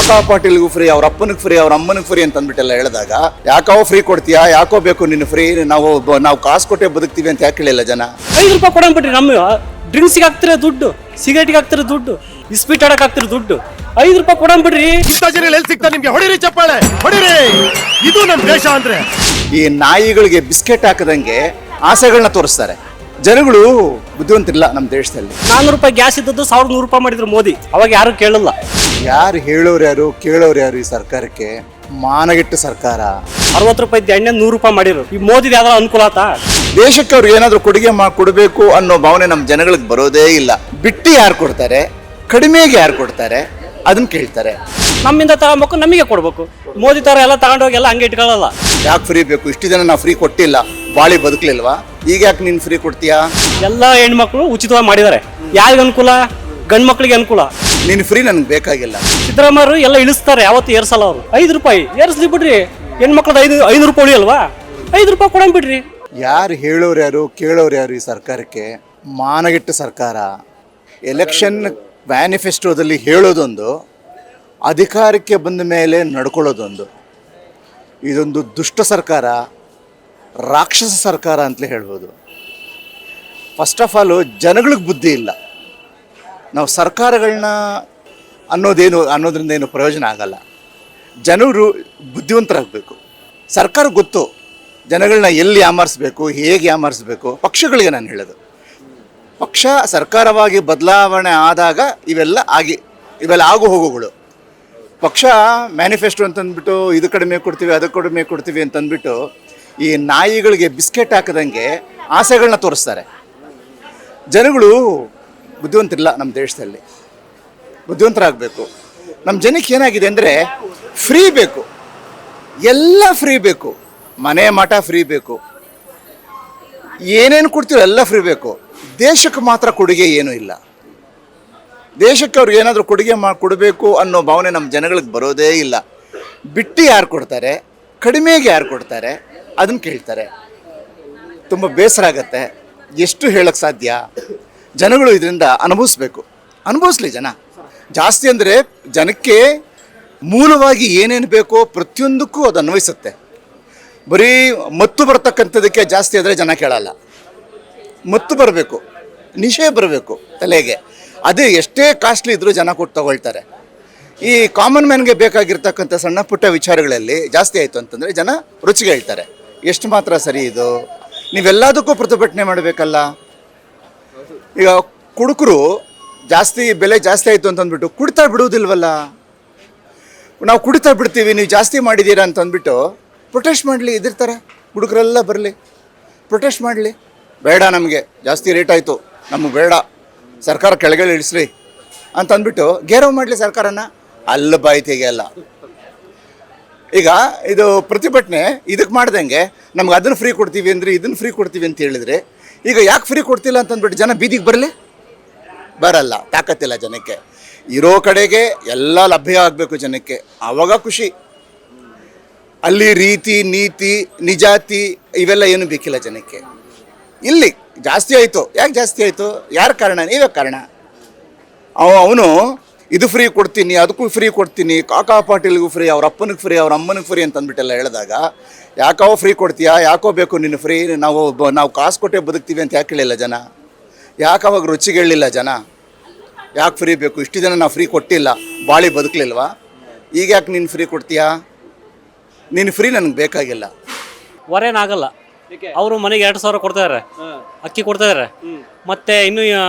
ಕಾಕಾ ಪಾಟೀಲ್ಗೂ ಫ್ರೀ, ಅವ್ರ ಅಪ್ಪನಿಗೆ ಫ್ರೀ, ಅವ್ರ ಅಮ್ಮನಿಗೆ ಫ್ರೀ ಅಂತ ಅಂದ್ಬಿಟ್ಟೆಲ್ಲ ಹೇಳಿದಾಗ ಯಾಕೋ ಫ್ರೀ ಕೊಡ್ತೀಯಾ, ಯಾಕೋ ಬೇಕು ನಿನ್ನ ಫ್ರೀ, ನಾವು ಕಾಸು ಕೊಟ್ಟೆ ಬದುಕ್ತೀವಿ ಅಂತ ಯಾಕೆ ಹೇಳಿಲ್ಲ ಜನ? 5 ರೂಪಾಯಿ ಕೊಡಂಬಿಟ್ರಿ. ನಮ್ಮ ಡ್ರಿಂಕ್ಸಿಗೆ ಹಾಕ್ತಿರ ದುಡ್ಡು, ಸಿಗರೇಟ್ಗೆ ಹಾಕ್ತಿರ ದುಡ್ಡು, ಇಸ್ಪೀಟ್ ಆಡಕ್ ಹಾಕ್ತಿರ ದುಡ್ಡು, 5 ರೂಪಾಯಿ ಕೊಡಂಬಿಡ್ರಿ. ಎಲ್ಲಿ ಸಿಗ್ತಾ ನಿಮ್ಗೆ? ಹೊಡಿರಿ ಚಪ್ಪಾಳೆ, ಹೊಡಿರಿ. ಇದು ನಮ್ಮ ದೇಶ ಅಂದ್ರೆ. ಈ ನಾಯಿಗಳಿಗೆ ಬಿಸ್ಕೆಟ್ ಹಾಕದಂಗೆ ಆಸೆಗಳನ್ನ ತೋರಿಸ್ತಾರೆ. ಜನಗಳು ಬುದ್ಧಿವಂತಿಲ್ಲ ನಮ್ಮ ದೇಶದಲ್ಲಿ. 400 ರೂಪಾಯಿ ಗ್ಯಾಸ್ ಇದ್ದದ್ದು 1100 ರೂಪಾಯಿ ಮಾಡಿದ್ರು ಮೋದಿ. ಅವಾಗ ಯಾರು ಕೇಳಲ್ಲ. ಯಾರು ಹೇಳೋರು ಯಾರು, ಕೇಳೋರು ಯಾರು? ಈ ಸರ್ಕಾರಕ್ಕೆ ಮಾನಗೆಟ್ಟ ಸರ್ಕಾರ. 60 ರೂಪಾಯಿ ಎಣ್ಣೆ 100 ರೂಪಾಯಿ ಮಾಡಿರು. ಈ ಮೋದಿ ಯಾವ್ದಾರ ಅನುಕೂಲ ಆತಾ? ದೇಶಕ್ಕೆ ಅವ್ರು ಏನಾದ್ರು ಕೊಡುಗೆ ಕೊಡಬೇಕು ಅನ್ನೋ ಭಾವನೆ ನಮ್ಮ ಜನಗಳಿಗೆ ಬರೋದೇ ಇಲ್ಲ. ಬಿಟ್ಟು ಯಾರು ಕೊಡ್ತಾರೆ, ಕಡಿಮೆಗೆ ಯಾರು ಕೊಡ್ತಾರೆ ಅದನ್ನ ಕೇಳ್ತಾರೆ. ನಮ್ಮಿಂದ ತಗೊಬೇಕು, ನಮಗೆ ಕೊಡ್ಬೇಕು. ಮೋದಿ ತರ ಎಲ್ಲ ತಗೊಂಡೋಗಿ ಎಲ್ಲ ಹಂಗೆ ಇಟ್ಕೊಳ್ಳಲ್ಲ. ಯಾಕೆ ಫ್ರೀ ಬೇಕು? ಇಷ್ಟು ಜನ ನಾವು ಫ್ರೀ ಕೊಟ್ಟಿಲ್ಲ, ಬಾಳಿ ಬದುಕಲಿಲ್ವಾ? ಈಗ ಯಾಕೆ ನೀನು ಫ್ರೀ ಕೊಡ್ತೀಯಾ? ಎಲ್ಲ ಹೆಣ್ಮಕ್ಳು ಉಚಿತವಾಗಿ ಮಾಡಿದ್ದಾರೆ. ಯಾರಿಗೆ ಅನುಕೂಲ? ಗಂಡು ಮಕ್ಳಿಗೆ ಅನುಕೂಲ. ನೀನು ಫ್ರೀ ನನಗೆ ಬೇಕಾಗಿಲ್ಲ. ಸಿದ್ದರಾಮಯ್ಯರು ಎಲ್ಲ ಇಳಿಸ್ತಾರೆ, ಯಾವತ್ತು ಏರ್ಸಲ್ಲ ಅವರು. 5 ರೂಪಾಯಿ ಏರ್ಸ್ಲಿ ಬಿಡ್ರಿ. ಹೆಣ್ಮಕ್ಳದ್ದು 500 ರೂಪಾಯಿ ಉಳಿಯಲ್ವಾ? 5 ರೂಪಾಯಿ ಕೊಡಂಬಿಡ್ರಿ. ಯಾರು ಹೇಳೋರು ಯಾರು, ಕೇಳೋರು ಯಾರು? ಈ ಸರ್ಕಾರಕ್ಕೆ ಮಾನಗೆಟ್ಟ ಸರ್ಕಾರ. ಎಲೆಕ್ಷನ್ ಮ್ಯಾನಿಫೆಸ್ಟೋದಲ್ಲಿ ಹೇಳೋದೊಂದು, ಅಧಿಕಾರಕ್ಕೆ ಬಂದ ಮೇಲೆ ನಡ್ಕೊಳ್ಳೋದೊಂದು. ಇದೊಂದು ದುಷ್ಟ ಸರ್ಕಾರ, ರಾಕ್ಷಸ ಸರ್ಕಾರ ಅಂತಲೇ ಹೇಳ್ಬೋದು. ಫಸ್ಟ್ ಆಫ್ ಆಲು ಜನಗಳಿಗೆ ಬುದ್ಧಿ ಇಲ್ಲ. ನಾವು ಸರ್ಕಾರಗಳನ್ನ ಅನ್ನೋದ್ರಿಂದ ಏನು ಪ್ರಯೋಜನ ಆಗಲ್ಲ. ಜನರು ಬುದ್ಧಿವಂತರಾಗಬೇಕು. ಸರ್ಕಾರ ಗೊತ್ತು ಜನಗಳನ್ನ ಎಲ್ಲಿ ಯಾಮಾರಿಸ್ಬೇಕು, ಹೇಗೆ ಯಾಮಾರಿಸ್ಬೇಕು. ಪಕ್ಷಗಳಿಗೆ ನಾನು ಹೇಳೋದು, ಪಕ್ಷ ಸರ್ಕಾರವಾಗಿ ಬದಲಾವಣೆ ಆದಾಗ ಇವೆಲ್ಲ ಆಗು ಹೋಗುಗಳು. ಪಕ್ಷ ಮ್ಯಾನಿಫೆಸ್ಟೋ ಅಂತಂದ್ಬಿಟ್ಟು ಇದು ಕಡಿಮೆ ಕೊಡ್ತೀವಿ, ಅದು ಕಡಿಮೆ ಕೊಡ್ತೀವಿ ಅಂತಂದ್ಬಿಟ್ಟು ಈ ನಾಯಿಗಳಿಗೆ ಬಿಸ್ಕೆಟ್ ಹಾಕದಂಗೆ ಆಸೆಗಳನ್ನ ತೋರಿಸ್ತಾರೆ. ಜನಗಳು ಬುದ್ಧಿವಂತರಿಲ್ಲ ನಮ್ಮ ದೇಶದಲ್ಲಿ. ಬುದ್ಧಿವಂತರಾಗಬೇಕು. ನಮ್ಮ ಜನಕ್ಕೆ ಏನಾಗಿದೆ ಅಂದರೆ ಫ್ರೀ ಬೇಕು, ಎಲ್ಲ ಫ್ರೀ ಬೇಕು. ಮನೆ ಮಠ ಫ್ರೀ ಬೇಕು, ಏನೇನು ಕೊಡ್ತೀವೋ ಎಲ್ಲ ಫ್ರೀ ಬೇಕು. ದೇಶಕ್ಕೆ ಮಾತ್ರ ಕೊಡುಗೆ ಏನೂ ಇಲ್ಲ. ದೇಶಕ್ಕೆ ಅವ್ರಿಗೆ ಏನಾದರೂ ಕೊಡುಗೆ ಕೊಡಬೇಕು ಅನ್ನೋ ಭಾವನೆ ನಮ್ಮ ಜನಗಳಿಗೆ ಬರೋದೇ ಇಲ್ಲ. ಬಿಟ್ಟು ಯಾರು ಕೊಡ್ತಾರೆ, ಕಡಿಮೆಗೆ ಯಾರು ಕೊಡ್ತಾರೆ ಅದನ್ನು ಕೇಳ್ತಾರೆ. ತುಂಬ ಬೇಸರ ಆಗತ್ತೆ. ಎಷ್ಟು ಹೇಳೋಕ್ಕೆ ಸಾಧ್ಯ? ಜನಗಳು ಇದರಿಂದ ಅನುಭವಿಸ್ಲಿ ಜನ. ಜಾಸ್ತಿ ಅಂದರೆ ಜನಕ್ಕೆ ಮೂಲವಾಗಿ ಏನೇನು ಬೇಕೋ ಪ್ರತಿಯೊಂದಕ್ಕೂ ಅದು ಅನ್ವಯಿಸುತ್ತೆ. ಬರೀ ಮತ್ತು ಬರ್ತಕ್ಕಂಥದ್ದಕ್ಕೆ ಜಾಸ್ತಿ ಆದರೆ ಜನ ಕೇಳಲ್ಲ. ಮತ್ತು ಬರಬೇಕು, ನಿಶೆ ಬರಬೇಕು ತಲೆಗೆ. ಅದೇ ಎಷ್ಟೇ ಕಾಸ್ಟ್ಲಿ ಇದ್ದರೂ ಜನ ಕೊಟ್ಟು ತಗೊಳ್ತಾರೆ. ಈ ಕಾಮನ್ ಮ್ಯಾನ್ಗೆ ಬೇಕಾಗಿರ್ತಕ್ಕಂಥ ಸಣ್ಣ ಪುಟ್ಟ ವಿಚಾರಗಳಲ್ಲಿ ಜಾಸ್ತಿ ಆಯಿತು ಅಂತಂದರೆ ಜನ ರುಚಿಗೆ ಹೇಳ್ತಾರೆ. ಎಷ್ಟು ಮಾತ್ರ ಸರಿ ಇದು? ನೀವೆಲ್ಲದಕ್ಕೂ ಪ್ರತಿಭಟನೆ ಮಾಡಬೇಕಲ್ಲ. ಈಗ ಕುಡುಕರು ಬೆಲೆ ಜಾಸ್ತಿ ಆಯಿತು ಅಂತಂದ್ಬಿಟ್ಟು ಕುಡಿತಾ ಬಿಡುವುದಿಲ್ವಲ್ಲ. ನಾವು ಕುಡಿತಾ ಬಿಡ್ತೀವಿ, ನೀವು ಜಾಸ್ತಿ ಮಾಡಿದ್ದೀರಾ ಅಂತಂದ್ಬಿಟ್ಟು ಪ್ರೊಟೆಸ್ಟ್ ಮಾಡಲಿ. ಇದ್ರ ಥರ ಹುಡುಗರೆಲ್ಲ ಬರಲಿ, ಪ್ರೊಟೆಸ್ಟ್ ಮಾಡಲಿ. ಬೇಡ, ನಮಗೆ ಜಾಸ್ತಿ ರೇಟ್ ಆಯಿತು, ನಮಗೆ ಬೇಡ, ಸರ್ಕಾರ ಕೆಳಗಡೆ ಇಳಿಸ್ಲಿ ಅಂತಂದ್ಬಿಟ್ಟು ಗೇರವ್ ಮಾಡಲಿ ಸರ್ಕಾರನ. ಅಲ್ಲ ಬಾಯಿ ತೆಗೆಯಲ್ಲ. ಈಗ ಇದು ಪ್ರತಿಭಟನೆ ಇದಕ್ಕೆ ಮಾಡ್ದಂಗೆ ನಮ್ಗೆ ಅದನ್ನು ಫ್ರೀ ಕೊಡ್ತೀವಿ ಅಂದರೆ ಇದನ್ನು ಫ್ರೀ ಕೊಡ್ತೀವಿ ಅಂತ ಹೇಳಿದರೆ, ಈಗ ಯಾಕೆ ಫ್ರೀ ಕೊಡ್ತಿಲ್ಲ ಅಂತಂದ್ಬಿಟ್ಟು ಜನ ಬೀದಿಗೆ ಬರಲ್ಲ. ತಾಕತ್ತಿಲ್ಲ ಜನಕ್ಕೆ. ಇರೋ ಕಡೆಗೆ ಎಲ್ಲ ಲಭ್ಯ ಆಗಬೇಕು ಜನಕ್ಕೆ, ಆವಾಗ ಖುಷಿ. ಅಲ್ಲಿ ರೀತಿ ನೀತಿ ನಿಜಾತಿ ಇವೆಲ್ಲ ಏನು ಬೇಕಿಲ್ಲ ಜನಕ್ಕೆ. ಇಲ್ಲಿ ಜಾಸ್ತಿ ಆಯಿತು. ಯಾಕೆ ಜಾಸ್ತಿ ಆಯಿತು? ಯಾರ ಕಾರಣ? ನೀವೇ ಕಾರಣ. ಅವನು ಇದು ಫ್ರೀ ಕೊಡ್ತೀನಿ, ಅದಕ್ಕೂ ಫ್ರೀ ಕೊಡ್ತೀನಿ, ಕಾಕಾ ಪಾಟೀಲ್ಗೂ ಫ್ರೀ, ಅವ್ರ ಅಪ್ಪನಿಗೆ ಫ್ರೀ, ಅವ್ರ ಅಮ್ಮನಿಗೆ ಫ್ರೀ ಅಂತ ಅಂದ್ಬಿಟ್ಟೆಲ್ಲ ಹೇಳಿದಾಗ ಯಾಕೋ ಫ್ರೀ ಕೊಡ್ತೀಯಾ, ಯಾಕೋ ಬೇಕು ನಿನ್ನ ಫ್ರೀ, ನಾವು ಕಾಸು ಕೊಟ್ಟೆ ಬದುಕ್ತೀವಿ ಅಂತ ಯಾಕೆ ಹೇಳಿಲ್ಲ ಜನ? ಯಾಕೆ ಅವಾಗ ರುಚಿಗೆ ಹೇಳಿಲ್ಲ ಜನ? ಯಾಕೆ ಫ್ರೀ ಬೇಕು? ಇಷ್ಟು ಜನ ನಾವು ಫ್ರೀ ಕೊಟ್ಟಿಲ್ಲ, ಬಾಳಿ ಬದುಕಲಿಲ್ವಾ? ಈಗ ಯಾಕೆ ನೀನು ಫ್ರೀ ಕೊಡ್ತೀಯಾ? ನೀನು ಫ್ರೀ ನನಗೆ ಬೇಕಾಗಿಲ್ಲ. ಹೊರೇನಾಗಲ್ಲ. ಅವರು ಮನೆಗೆ 2,000 ಕೊಡ್ತಾ ಅಕ್ಕಿ ಕೊಡ್ತಾ ಇದಾರೆ. ಮತ್ತೆ ಇನ್ನು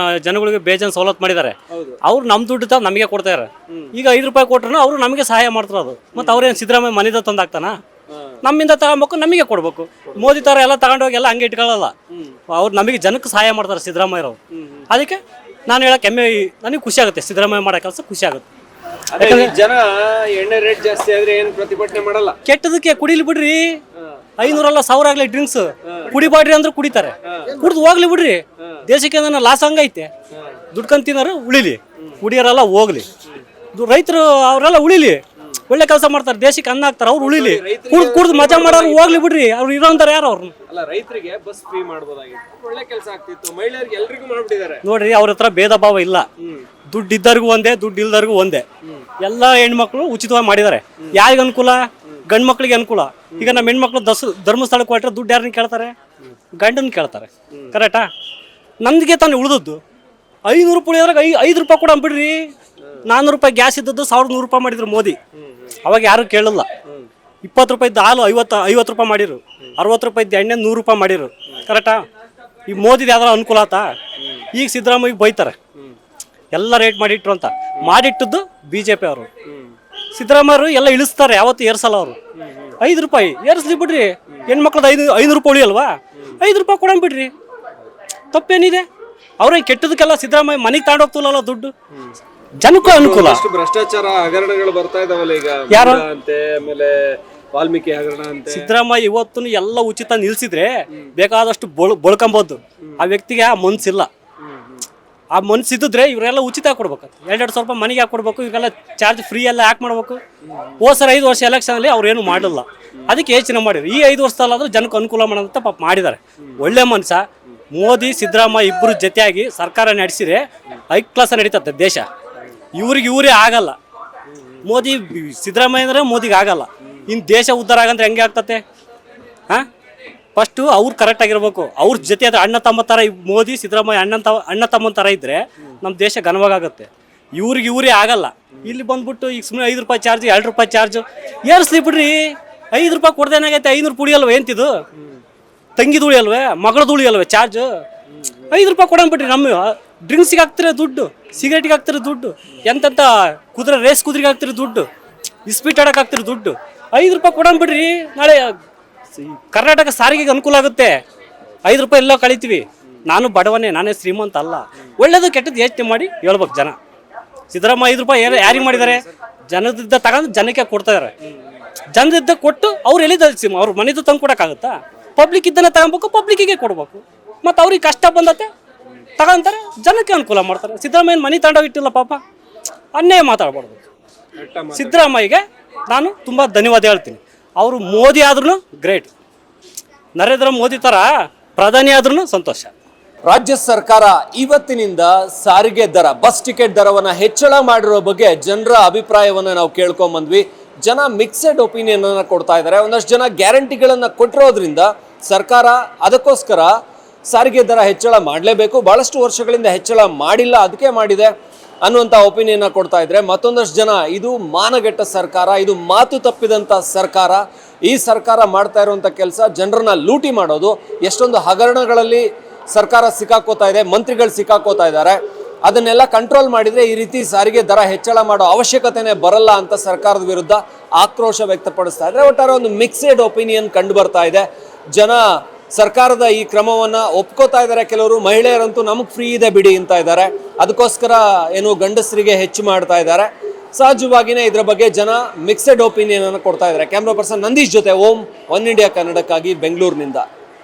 ಜನಗಳಿಗೆ ಬೇಜಾನ್ ಸವಲತ್ತು ಮಾಡಿದ್ದಾರೆ. ಅವ್ರು ನಮ್ಮ ದುಡ್ಡು ನಮಗೆ ಕೊಡ್ತಾ ಇದಾರೆ. ಈಗ 5 ರೂಪಾಯಿ ಕೊಟ್ರು ಅವರು ನಮಗೆ ಸಹಾಯ ಮಾಡ್ತಾರೆ. ಅದು ಮತ್ತೆ ಅವ್ರೇನು ಸಿದ್ದರಾಮಯ್ಯ ಮನೆದ ತಂದಾಗ್ತಾನ? ನಮ್ಮಿಂದ ತಗೊಬೇಕು, ನಮಗೆ ಕೊಡ್ಬೇಕು. ಮೋದಿ ತರ ಎಲ್ಲ ತಗೊಂಡೋಗಿ ಎಲ್ಲ ಹಂಗೆ ಇಟ್ಕೊಳ್ಳಲ್ಲ. ಅವ್ರು ನಮಗೆ ಜನಕ್ಕೆ ಸಹಾಯ ಮಾಡ್ತಾರೆ ಸಿದ್ದರಾಮಯ್ಯರವ್ರು. ಅದಕ್ಕೆ ನಾನು ಹೇಳಕ್ಕೆ ನನಗೆ ಖುಷಿ ಆಗುತ್ತೆ. ಸಿದ್ದರಾಮಯ್ಯ ಮಾಡೋ ಕೆಲಸ ಖುಷಿ ಆಗುತ್ತೆ. ಜನ ಎಣ್ಣೆ ರೇಟ್ ಜಾಸ್ತಿ ಆದ್ರೆ ಏನು ಪ್ರತಿಭಟನೆ ಮಾಡಲ್ಲ. ಕೆಟ್ಟದಕ್ಕೆ ಕುಡಿಲಿ ಬಿಡ್ರಿ. 500 ಅಲ್ಲ 1000 ಆಗ್ಲಿ ಡ್ರಿಂಕ್ಸ್ ಕುಡಿಬಾಡ್ರಿ ಅಂದ್ರೆ ಕುಡಿತಾರೆ. ಕುಡ್ದು ಹೋಗ್ಲಿ ಬಿಡ್ರಿ. ದೇಶಕ್ಕೆ ಲಾಸ್ ಹಂಗೈತೆ. ದುಡ್ಕೊಂಡ್ ತಿನ್ನೋರು ಉಳಿಲಿ, ಕುಡಿಯೋರೆಲ್ಲ ಹೋಗ್ಲಿ. ರೈತರು ಅವರೆಲ್ಲ ಉಳಿಲಿ, ಒಳ್ಳೆ ಕೆಲಸ ಮಾಡ್ತಾರೆ, ದೇಶಕ್ಕೆ ಅನ್ನ ಹಾಕ್ತಾರೆ, ಅವ್ರು ಉಳಿಲಿ. ಕುಡ್ದು ಮಜಾ ಮಾಡೋರು ಹೋಗ್ಲಿ ಬಿಡ್ರಿ. ಅವ್ರು ಇರೋಂತಾರೆ ಯಾರು? ಅವ್ರನ್ನ ಅಲ್ಲ, ರೈತರಿಗೆ ಬಸ್ ಫ್ರೀ ಮಾಡ್ಬೋದಾಗಿತ್ತು, ಒಳ್ಳೆ ಕೆಲಸ ಆಗ್ತಿತ್ತು. ಮಹಿಳೆಯರಿಗೆ ಎಲ್ರಿಗೂ ಮಾಡ್ಬಿಟ್ಟಿದ್ದಾರೆ. ನೋಡ್ರಿ, ಅವ್ರ ಹತ್ರ ಭೇದ ಭಾವ ಇಲ್ಲ. ದುಡ್ಡು ಇದ್ದವ್ರಿಗೂ ಒಂದೇ, ದುಡ್ಡು ಇಲ್ದವ್ರಿಗೂ ಒಂದೇ. ಎಲ್ಲ ಹೆಣ್ಮಕ್ಳು ಉಚಿತವಾಗಿ ಮಾಡಿದ್ದಾರೆ. ಯಾರಿಗೆ ಅನುಕೂಲ? ಗಂಡು ಮಕ್ಳಿಗೆ ಅನುಕೂಲ. ಈಗ ನಮ್ಮ ಹೆಣ್ಮಕ್ಳು ಧರ್ಮಸ್ಥಳಕ್ಕೆ ಹೊರಟ್ರೆ ದುಡ್ಡು ಯಾರನ್ನ ಕೇಳ್ತಾರೆ? ಗಂಡನ ಕೇಳ್ತಾರೆ. ಕರೆಕ್ಟಾ? ನಮಗೆ ತಾನೇ ಉಳಿದದ್ದು 500 ರೂಪಾಯಿ ಉಳಿಯೋದ್ರಾಗ 5 ರೂಪಾಯಿ ಕೂಡ ಬಿಡ್ರಿ. 400 ರೂಪಾಯಿ ಗ್ಯಾಸ್ ಇದ್ದದ್ದು 1100 ರೂಪಾಯಿ ಮಾಡಿದ್ರು ಮೋದಿ. ಅವಾಗ ಯಾರು ಕೇಳಲ್ಲ. 20 ರೂಪಾಯಿದ್ದು ಹಾಲು 50 ರೂಪಾಯಿ ಮಾಡಿರು. 60 ರೂಪಾಯಿದ್ದು ಎಣ್ಣೆ 100 ರೂಪಾಯಿ ಮಾಡಿರು. ಕರೆಕ್ಟಾ? ಈ ಮೋದಿದು ಯಾವ್ದಾರ ಅನುಕೂಲ ಆತಾ? ಈಗ ಸಿದ್ದರಾಮಯ್ಯ ಬೈತಾರೆ ಎಲ್ಲ ರೇಟ್ ಮಾಡಿಟ್ರು ಅಂತ. ಮಾಡಿಟ್ಟದ್ದು BJP ಅವರು. ಸಿದ್ದರಾಮಯ್ಯರು ಎಲ್ಲ ಇಳಿಸ್ತಾರೆ, ಯಾವತ್ತು ಏರ್ಸಲ್ಲ ಅವರು. 5 ರೂಪಾಯಿ ಏರಿಸ್ಲಿ ಬಿಡ್ರಿ. ಹೆಣ್ಮಕ್ಳದ್ದು 500 ರೂಪಾಯಿ ಉಳಿಯಲ್ವಾ? 5 ರೂಪಾಯಿ ಕೊಡೋಣ ಬಿಡ್ರಿ, ತಪ್ಪೇನಿದೆ? ಅವ್ರೇನು ಕೆಟ್ಟದಕ್ಕೆಲ್ಲ ಸಿದ್ದರಾಮಯ್ಯ ಮನೆಗೆ ತಗೊಂಡೋಗ್ತಿಲ್ಲಲ್ಲ ದುಡ್ಡು. ಜನಕ್ಕೂ ಅನುಕೂಲ. ಅಷ್ಟು ಭ್ರಷ್ಟಾಚಾರ ಹಗರಣಗಳು ಬರ್ತಾ ಇದಾವಲ್ಲ ಈಗ. ಯಾರು? ಅಂತೆ, ಆಮೇಲೆ ವಾಲ್ಮೀಕಿ ಹಗರಣ ಅಂತೆ. ಸಿದ್ದರಾಮಯ್ಯ ಇವತ್ತು ಎಲ್ಲ ಉಚಿತ ನಿಲ್ಸಿದ್ರೆ ಬೇಕಾದಷ್ಟು ಬಳ್ಕೊಂಬೋದು. ಆ ವ್ಯಕ್ತಿಗೆ ಆ ಮನ್ಸಿಲ್ಲ. ಆ ಮನ್ಸಿದ್ರೆ ಇವರೆಲ್ಲ ಉಚಿತ ಕೊಡ್ಬೇಕು. 200 ರೂಪಾಯಿ ಮನೆಗೆ ಯಾಕೆ ಕೊಡ್ಬೇಕು? ಇವೆಲ್ಲ ಚಾರ್ಜ್ ಫ್ರೀ ಎಲ್ಲ ಯಾಕೆ ಮಾಡ್ಬೇಕು? ಹೋದ 5 ವರ್ಷ ಎಲೆಕ್ಷನಲ್ಲಿ ಅವ್ರು ಏನು ಮಾಡಲ್ಲ. ಅದಕ್ಕೆ ಯೋಚನೆ ಮಾಡಿದ್ರು ಈ 5 ವರ್ಷದಲ್ಲಾದ್ರೂ ಜನಕ್ಕೆ ಅನುಕೂಲ ಮಾಡೋಂತ ಪಾಪ ಮಾಡಿದ್ದಾರೆ. ಒಳ್ಳೆ ಮನುಷ್ಯ. ಮೋದಿ ಸಿದ್ದರಾಮಯ್ಯ ಇಬ್ಬರು ಜೊತೆಯಾಗಿ ಸರ್ಕಾರ ನಡೆಸಿದ್ರೆ ಹೈ ಕ್ಲಾಸ್ ನಡೀತದೆ ದೇಶ. ಇವರೇ ಆಗಲ್ಲ. ಮೋದಿ ಸಿದ್ದರಾಮಯ್ಯ ಅಂದ್ರೆ ಮೋದಿಗೆ ಆಗಲ್ಲ. ಇನ್ನು ದೇಶ ಉದ್ಧಾರ ಆಗಂದ್ರೆ ಹೆಂಗೆ ಆಗ್ತತೆ? ಹಾಂ, ಫಸ್ಟು ಅವ್ರು ಕರೆಕ್ಟಾಗಿರ್ಬೇಕು. ಅವ್ರ ಜೊತೆ ಅದು ಅಣ್ಣ ತಮ್ಮ ಥರ ಮೋದಿ ಸಿದ್ದರಾಮಯ್ಯ ಅಣ್ಣ ತಮ್ಮನ ಥರ ಇದ್ದರೆ ನಮ್ಮ ದೇಶ ಘನವಾಗುತ್ತೆ. ಇವರೇ ಆಗಲ್ಲ. ಇಲ್ಲಿ ಬಂದ್ಬಿಟ್ಟು ಈಗ ಸುಮ್ಮನೆ 5 ರೂಪಾಯಿ ಚಾರ್ಜ್, 2 ರೂಪಾಯಿ ಚಾರ್ಜು ಏರಿಸ್ಲಿ ಬಿಡ್ರಿ. 5 ರೂಪಾಯಿ ಕೊಡ್ದೇನಾಗೈತೆ? 500 ಉಳಿಯಲ್ವ? ಎಂತಿದು ತಂಗಿದು ಉಳಿಯಲ್ವೇ? ಮಗಳದು ಉಳಿಯಲ್ವೇ ಚಾರ್ಜು? 5 ರೂಪಾಯಿ ಕೊಡೋಣ ಬಿಡ್ರಿ. ನಮ್ಮ ಡ್ರಿಂಕ್ಸಿಗೆ ಹಾಕ್ತಿರೋ ದುಡ್ಡು, ಸಿಗರೇಟಿಗೆ ಹಾಕ್ತಿರೋ ದುಡ್ಡು, ಎಂತೆಂಥ ರೇಸ್ ಕುದುರೆಗೆ ಹಾಕ್ತಿರೋ ದುಡ್ಡು, ಇಸ್ಪೀಟ್ ಆಡಕ್ಕೆ ಹಾಕ್ತಿರೋ ದುಡ್ಡು, 5 ರೂಪಾಯಿ ಕೊಡೋಣ ಬಿಡ್ರಿ. ನಾಳೆ ಕರ್ನಾಟಕ ಸಾರಿಗೆಗೆ ಅನುಕೂಲ ಆಗುತ್ತೆ. 5 ರೂಪಾಯಿ ಎಲ್ಲ ಕಳಿತೀವಿ. ನಾನು ಬಡವನೇ, ನಾನೇ ಶ್ರೀಮಂತ ಅಲ್ಲ. ಒಳ್ಳೇದು ಕೆಟ್ಟದ್ದು ಯೋಚನೆ ಮಾಡಿ ಹೇಳ್ಬೇಕು ಜನ. ಸಿದ್ದರಾಮಯ್ಯ 5 ರೂಪಾಯಿ ಯಾರಿಗೆ ಮಾಡಿದ್ದಾರೆ? ಜನದಿಂದ ತಗೊಂಡು ಜನಕ್ಕೆ ಕೊಡ್ತಾ ಇದಾರೆ. ಜನರಿದ್ದ ಕೊಟ್ಟು ಅವ್ರು ಎಲ್ಲಿದ್ದ ಅವ್ರ ಮನೆದು ತಂದು ಕೊಡೋಕ್ಕಾಗುತ್ತಾ? ಪಬ್ಲಿಕ್ ಇದ್ದನ್ನ ತಗೊಬೇಕು, ಪಬ್ಲಿಕ್ಕಿಗೆ ಕೊಡ್ಬೇಕು. ಮತ್ತು ಅವ್ರಿಗೆ ಕಷ್ಟ ಬಂದತ್ತೆ ತಗೊಂತಾರೆ, ಜನಕ್ಕೆ ಅನುಕೂಲ ಮಾಡ್ತಾರೆ. ಸಿದ್ದರಾಮಯ್ಯನ ಮನೆ ತಗೊಂಡೋಗಿಟ್ಟಿಲ್ಲ ಪಾಪ. ಅನ್ನೇ ಮಾತಾಡ್ಬಾರ್ದು. ಸಿದ್ದರಾಮಯ್ಯಗೆ ನಾನು ತುಂಬ ಧನ್ಯವಾದ ಹೇಳ್ತೀನಿ. ಅವರು ಮೋದಿ ಆದ್ರೂ ಗ್ರೇಟ್, ನರೇಂದ್ರ ಮೋದಿ ಥರ ಪ್ರಧಾನಿ ಆದ್ರೂ ಸಂತೋಷ. ರಾಜ್ಯ ಸರ್ಕಾರ ಇವತ್ತಿನಿಂದ ಸಾರಿಗೆ ದರ, ಬಸ್ ಟಿಕೆಟ್ ದರವನ್ನು ಹೆಚ್ಚಳ ಮಾಡಿರೋ ಬಗ್ಗೆ ಜನರ ಅಭಿಪ್ರಾಯವನ್ನು ನಾವು ಕೇಳ್ಕೊಂಬಂದ್ವಿ. ಜನ ಮಿಕ್ಸೆಡ್ ಒಪಿನಿಯನ್ ಅನ್ನು ಕೊಡ್ತಾ ಇದ್ದಾರೆ. ಒಂದಷ್ಟು ಜನ ಗ್ಯಾರಂಟಿಗಳನ್ನು ಕೊಟ್ಟಿರೋದ್ರಿಂದ ಸರ್ಕಾರ ಅದಕ್ಕೋಸ್ಕರ ಸಾರಿಗೆ ದರ ಹೆಚ್ಚಳ ಮಾಡಲೇಬೇಕು, ಭಾಳಷ್ಟು ವರ್ಷಗಳಿಂದ ಹೆಚ್ಚಳ ಮಾಡಿಲ್ಲ, ಅದಕ್ಕೆ ಮಾಡಿದೆ ಅನ್ನುವಂಥ ಒಪಿನಿಯನ್ನ ಕೊಡ್ತಾ ಇದ್ರೆ, ಮತ್ತೊಂದಷ್ಟು ಜನ ಇದು ಮಾನಗೆಟ್ಟ ಸರ್ಕಾರ, ಇದು ಮಾತು ತಪ್ಪಿದಂಥ ಸರ್ಕಾರ, ಈ ಸರ್ಕಾರ ಮಾಡ್ತಾ ಇರುವಂಥ ಕೆಲಸ ಜನರನ್ನ ಲೂಟಿ ಮಾಡೋದು. ಎಷ್ಟೊಂದು ಹಗರಣಗಳಲ್ಲಿ ಸರ್ಕಾರ ಸಿಕ್ಕಾಕೋತಾ ಇದೆ, ಮಂತ್ರಿಗಳು ಸಿಕ್ಕಾಕೋತಾ ಇದ್ದಾರೆ. ಅದನ್ನೆಲ್ಲ ಕಂಟ್ರೋಲ್ ಮಾಡಿದರೆ ಈ ರೀತಿ ಸಾರಿಗೆ ದರ ಹೆಚ್ಚಳ ಮಾಡೋ ಅವಶ್ಯಕತೆನೇ ಬರಲ್ಲ ಅಂತ ಸರ್ಕಾರದ ವಿರುದ್ಧ ಆಕ್ರೋಶ ವ್ಯಕ್ತಪಡಿಸ್ತಾ ಇದ್ದಾರೆ. ಒಟ್ಟಾರೆ ಒಂದು ಮಿಕ್ಸೆಡ್ ಒಪಿನಿಯನ್ ಕಂಡು ಬರ್ತಾ ಇದೆ. ಜನ ಸರ್ಕಾರದ ಈ ಕ್ರಮವನ್ನು ಒಪ್ಕೋತಾ ಇದ್ದಾರೆ. ಕೆಲವರು ಮಹಿಳೆಯರಂತೂ ನಮಗೆ ಫ್ರೀ ಇದೆ ಬಿಡಿ ಅಂತ ಇದ್ದಾರೆ. ಅದಕ್ಕೋಸ್ಕರ ಏನು ಗಂಡಸರಿಗೆ ಹೆಚ್ಚು ಮಾಡ್ತಾ ಇದ್ದಾರೆ. ಸಹಜವಾಗಿಯೇ ಇದರ ಬಗ್ಗೆ ಜನ ಮಿಕ್ಸೆಡ್ ಒಪಿನಿಯನ್ ಅನ್ನು ಕೊಡ್ತಾ ಇದ್ದಾರೆ. ಕ್ಯಾಮ್ರಾ ಪರ್ಸನ್ ನಂದೀಶ್ ಜೊತೆ ಓಂ, ಒನ್ ಇಂಡಿಯಾ ಕನ್ನಡಕ್ಕಾಗಿ ಬೆಂಗಳೂರಿನಿಂದ.